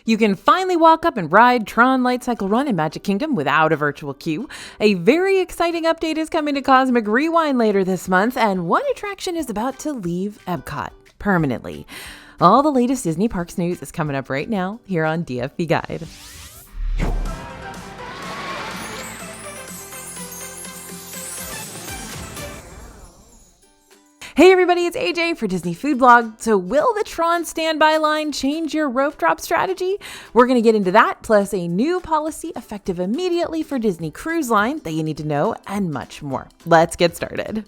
You can finally walk up and ride TRON Lightcycle Run in Magic Kingdom without a virtual queue. A very exciting update is coming to Cosmic Rewind later this month, and one attraction is about to leave Epcot permanently. All the latest Disney Parks news is coming up right now here on DFB Guide. Hey everybody, it's AJ for Disney Food Blog. So will the TRON standby line change your rope drop strategy? We're going to get into that, plus a new policy effective immediately for Disney Cruise Line that you need to know, and much more. Let's get started.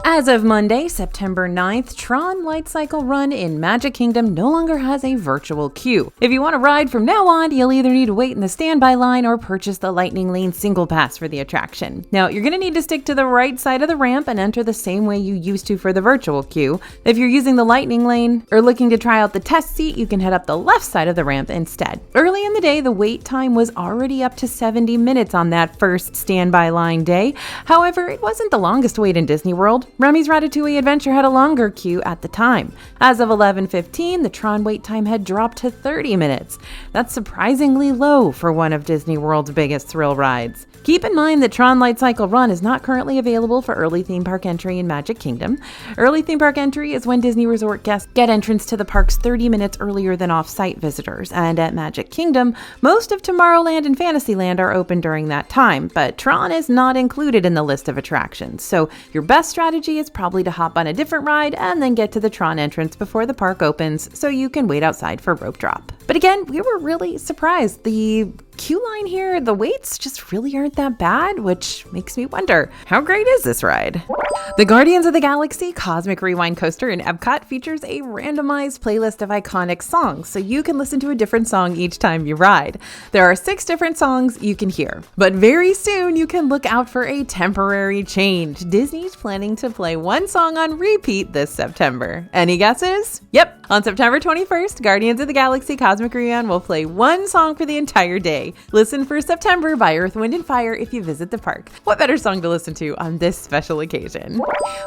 As of Monday, September 9th, TRON Lightcycle Run in Magic Kingdom no longer has a virtual queue. If you want to ride from now on, you'll either need to wait in the standby line or purchase the Lightning Lane single pass for the attraction. Now, you're going to need to stick to the right side of the ramp and enter the same way you used to for the virtual queue. If you're using the Lightning Lane or looking to try out the test seat, you can head up the left side of the ramp instead. Early in the day, the wait time was already up to 70 minutes on that first standby line day. However, it wasn't the longest wait in Disney World. Remy's Ratatouille Adventure had a longer queue at the time. As of 11:15, the TRON wait time had dropped to 30 minutes. That's surprisingly low for one of Disney World's biggest thrill rides. Keep in mind that TRON Lightcycle Run is not currently available for early theme park entry in Magic Kingdom. Early theme park entry is when Disney Resort guests get entrance to the parks 30 minutes earlier than off-site visitors, and at Magic Kingdom, most of Tomorrowland and Fantasyland are open during that time, but TRON is not included in the list of attractions, so your best strategy is probably to hop on a different ride and then get to the TRON entrance before the park opens so you can wait outside for rope drop. But again, we were really surprised. The queue line here, the waits just really aren't that bad, which makes me wonder, how great is this ride? The Guardians of the Galaxy Cosmic Rewind Coaster in Epcot features a randomized playlist of iconic songs, so you can listen to a different song each time you ride. There are 6 different songs you can hear, but very soon you can look out for a temporary change. Disney's planning to play one song on repeat this September. Any guesses? Yep, on September 21st, Guardians of the Galaxy Cosmic Rewind will play one song for the entire day. Listen for September by Earth, Wind & Fire if you visit the park. What better song to listen to on this special occasion?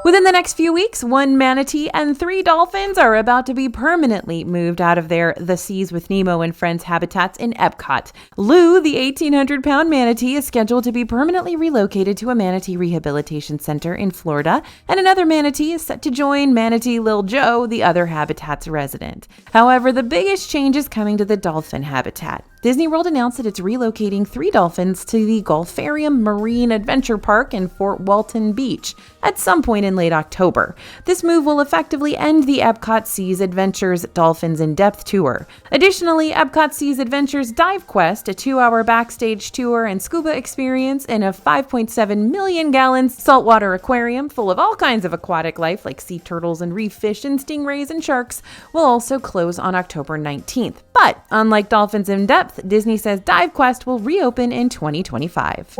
Within the next few weeks, 1 manatee and 3 dolphins are about to be permanently moved out of their The Seas with Nemo and Friends habitats in Epcot. Lou, the 1,800-pound manatee, is scheduled to be permanently relocated to a manatee rehabilitation center in Florida, and another manatee is set to join Manatee Lil Joe, the other habitat's resident. However, the biggest change is coming to the dolphin habitat. Disney World announced that it's relocating 3 dolphins to the Golfarium Marine Adventure Park in Fort Walton Beach at some point in late October. This move will effectively end the Epcot Seas Adventures Dolphins in-Depth tour. Additionally, Epcot Seas Adventures Dive Quest, a 2-hour backstage tour and scuba experience in a 5.7 million gallon saltwater aquarium full of all kinds of aquatic life like sea turtles and reef fish and stingrays and sharks, will also close on October 19th. But unlike Dolphins in-Depth, Disney says Dive Quest will reopen in 2025.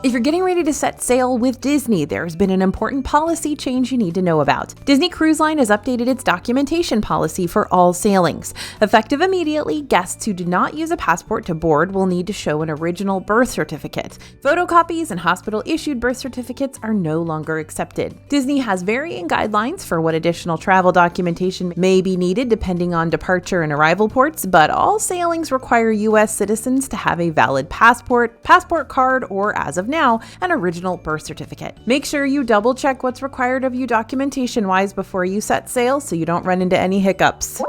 If you're getting ready to set sail with Disney, there's been an important policy change you need to know about. Disney Cruise Line has updated its documentation policy for all sailings. Effective immediately, guests who do not use a passport to board will need to show an original birth certificate. Photocopies and hospital-issued birth certificates are no longer accepted. Disney has varying guidelines for what additional travel documentation may be needed depending on departure and arrival ports, but all sailings require U.S. citizens to have a valid passport card, or as of now, an original birth certificate. Make sure you double check what's required of you documentation-wise before you set sail so you don't run into any hiccups.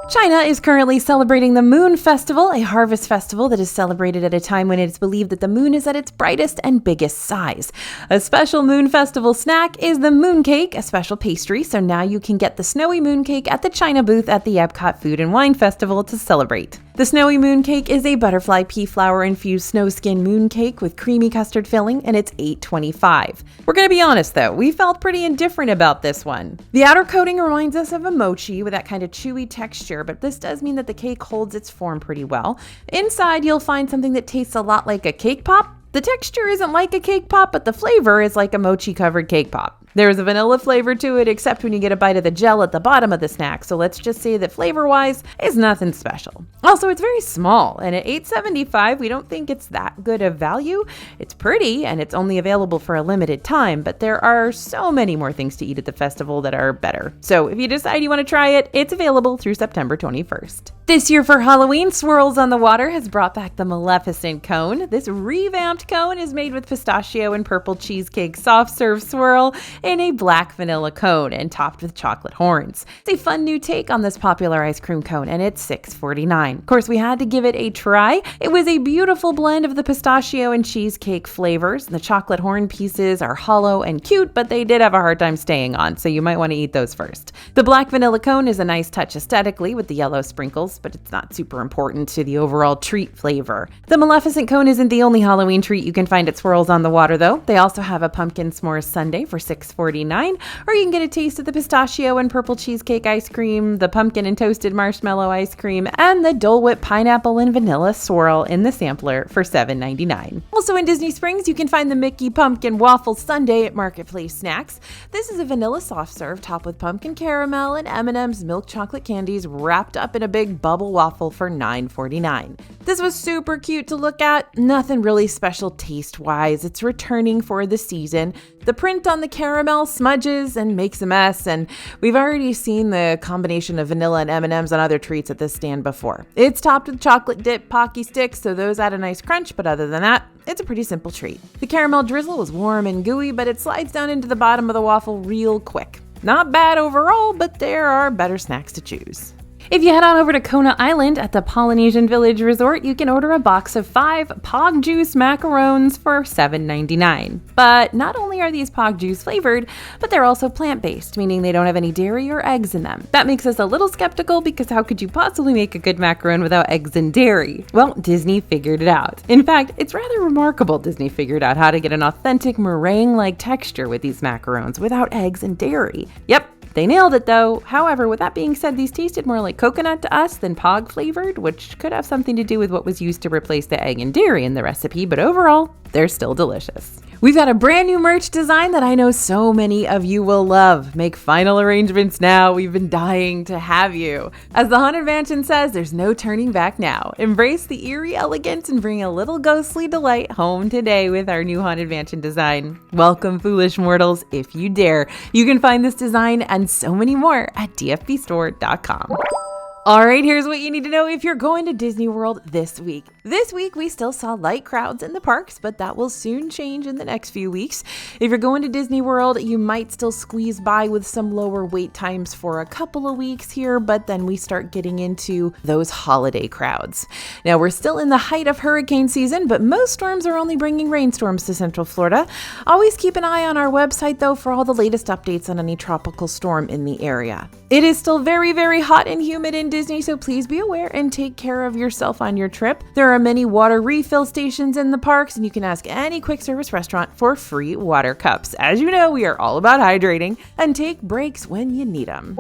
China is currently celebrating the Moon Festival, a harvest festival that is celebrated at a time when it is believed that the moon is at its brightest and biggest size. A special Moon Festival snack is the moon cake, a special pastry, so now you can get the snowy moon cake at the China booth at the Epcot Food and Wine Festival to celebrate. The snowy moon cake is a butterfly pea flower infused snow skin moon cake with creamy custard filling, and it's $8.25. We're gonna be honest though, we felt pretty indifferent about this one. The outer coating reminds us of a mochi with that kind of chewy texture, but this does mean that the cake holds its form pretty well. Inside, you'll find something that tastes a lot like a cake pop. The texture isn't like a cake pop, but the flavor is like a mochi-covered cake pop. There's a vanilla flavor to it, except when you get a bite of the gel at the bottom of the snack, so let's just say that flavor-wise, it's nothing special. Also, it's very small, and at $8.75, we don't think it's that good of value. It's pretty, and it's only available for a limited time, but there are so many more things to eat at the festival that are better. So if you decide you want to try it, it's available through September 21st. This year for Halloween, Swirls on the Water has brought back the Maleficent cone. This revamped cone is made with pistachio and purple cheesecake soft serve swirl in a black vanilla cone and topped with chocolate horns. It's a fun new take on this popular ice cream cone, and it's $6.49. Of course, we had to give it a try. It was a beautiful blend of the pistachio and cheesecake flavors. The chocolate horn pieces are hollow and cute, but they did have a hard time staying on, so you might want to eat those first. The black vanilla cone is a nice touch aesthetically with the yellow sprinkles, but it's not super important to the overall treat flavor. The Maleficent cone isn't the only Halloween treat you can find at Swirls on the Water, though. They also have a pumpkin s'mores sundae for $6.49, or you can get a taste of the pistachio and purple cheesecake ice cream, the pumpkin and toasted marshmallow ice cream, and the Dole Whip pineapple and vanilla swirl in the sampler for $7.99. Also in Disney Springs, you can find the Mickey Pumpkin Waffle Sundae at Marketplace Snacks. This is a vanilla soft serve topped with pumpkin caramel and M&M's milk chocolate candies wrapped up in a big bubble waffle for $9.49. This was super cute to look at. Nothing really special taste-wise. It's returning for the season. The print on the caramel smudges and makes a mess, and we've already seen the combination of vanilla and M&M's on other treats at this stand before. It's topped with chocolate dip Pocky sticks, so those add a nice crunch, but other than that, it's a pretty simple treat. The caramel drizzle was warm and gooey, but it slides down into the bottom of the waffle real quick. Not bad overall, but there are better snacks to choose. If you head on over to Kona Island at the Polynesian Village Resort, you can order a box of 5 Pog Juice macarons for $7.99. But not only are these Pog Juice flavored, but they're also plant-based, meaning they don't have any dairy or eggs in them. That makes us a little skeptical because how could you possibly make a good macaron without eggs and dairy? Well, Disney figured it out. In fact, it's rather remarkable Disney figured out how to get an authentic meringue-like texture with these macarons without eggs and dairy. Yep. They nailed it though. However, with that being said, these tasted more like coconut to us than Pog flavored, which could have something to do with what was used to replace the egg and dairy in the recipe, but overall, they're still delicious. We've got a brand new merch design that I know so many of you will love. Make final arrangements now. We've been dying to have you. As the Haunted Mansion says, there's no turning back now. Embrace the eerie elegance and bring a little ghostly delight home today with our new Haunted Mansion design. Welcome, foolish mortals, if you dare. You can find this design and so many more at dfbstore.com. All right, here's what you need to know if you're going to Disney World this week. This week, we still saw light crowds in the parks, but that will soon change in the next few weeks. If you're going to Disney World, you might still squeeze by with some lower wait times for a couple of weeks here, but then we start getting into those holiday crowds. Now, we're still in the height of hurricane season, but most storms are only bringing rainstorms to Central Florida. Always keep an eye on our website, though, for all the latest updates on any tropical storm in the area. It is still very, very hot and humid in Disney, so please be aware and take care of yourself on your trip. There are many water refill stations in the parks, and you can ask any quick service restaurant for free water cups. As you know, we are all about hydrating, and take breaks when you need them.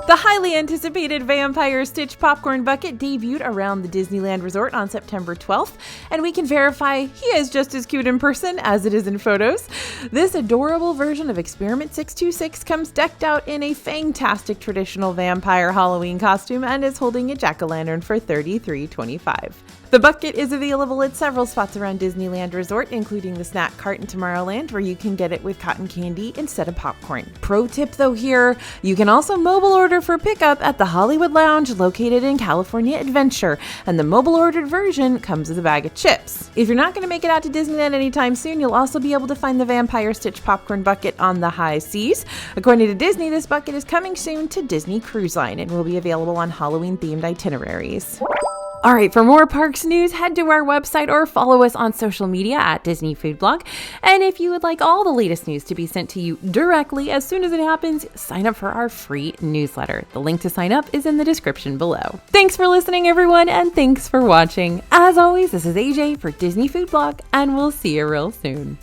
The highly anticipated Vampire Stitch popcorn bucket debuted around the Disneyland Resort on September 12th, and we can verify he is just as cute in person as it is in photos. This adorable version of Experiment 626 comes decked out in a fantastic traditional vampire Halloween costume and is holding a jack-o'-lantern for $33.25. The bucket is available at several spots around Disneyland Resort, including the snack cart in Tomorrowland, where you can get it with cotton candy instead of popcorn. Pro tip though here, you can also mobile order for pickup at the Hollywood Lounge located in California Adventure, and the mobile ordered version comes with a bag of chips. If you're not going to make it out to Disneyland anytime soon, you'll also be able to find the Vampire Stitch popcorn bucket on the high seas. According to Disney, this bucket is coming soon to Disney Cruise Line and will be available on Halloween-themed itineraries. All right, for more parks news, head to our website or follow us on social media at Disney Food Blog. And if you would like all the latest news to be sent to you directly as soon as it happens, sign up for our free newsletter. The link to sign up is in the description below. Thanks for listening, everyone, and thanks for watching. As always, this is AJ for Disney Food Blog, and we'll see you real soon.